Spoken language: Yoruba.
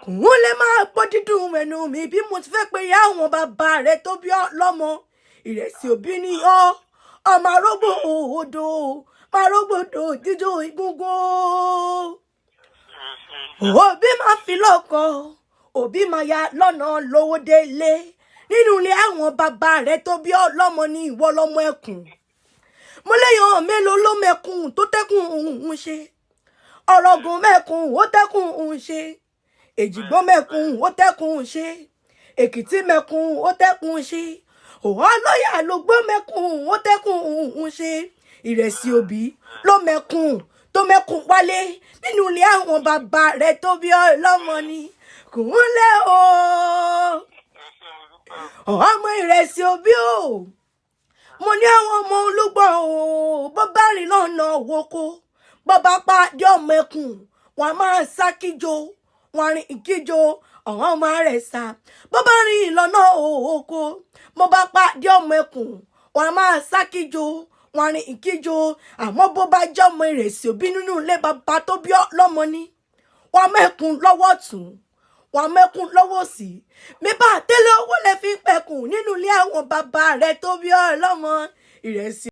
kùn lè máa gbọ́ dídùn ẹnu mi bí mo ti fẹ́ pé ìyá àwọn bàbá rẹ̀ tó bí ọ lọ́mọ ìrẹsì òbí ni ọ ọmọ arógbó odò marógbòdò jíjó igúngún òbí máa fi lọ́kọ òbí máa ya lọ́nà lówó délé nínú ilé àwọn bàbá rẹ̀ tó bí ọ lọ́mọ ní ìwọ lọ́mọ ẹkùn mo léyàn mélòó ló mẹ́kùn tó tẹ́kùn òun ṣe ọ̀rọ̀gùn mẹ́kùn ó tẹ́kùn òun ṣe èjìgbó mẹ́kùn ó tẹ́kùn ṣe èkìtì mẹ́kùn ó tẹ́kùn ṣe òhò lọ́yà ló gbọ́ mẹ́kùn ó tẹ́kùn òun ṣe ìrẹsì òbí ló mẹ́kùn tó mẹ́kùn wálé nínú ilé àwọn bàbá rẹ̀ tó bí ọ lọ́mọ ni kùnlẹ̀ o ọmọ ìrẹsì òbí o mo ní àwọn ọmọ olúgbọ̀n o bó bá rìn lọ́nà woko bó bá pàdé ọmọ ẹkùn wọn máa sá kíjo wọn rìn kíjo ọ̀hún ọmọ rẹ̀ sá bó bá rìn lọ́nà oko bó bá pàdé ọmọ ẹkùn wọn máa sá kíjo wọn rìn kíjo àmọ́ bó bá jẹ́ ọmọ ìrẹsì òbí nínú ilé bàbá tó bí lọ́mọ ni wọn mẹ́kùn lọ́wọ́ tún wọn mẹ́kùn lọ́wọ́ sí mi bá tẹ́lẹ̀ owó lẹ fi pẹ̀kùn nínú ilé àwọn bàbá rẹ̀ tó bí lọ́mọ ìrẹsì.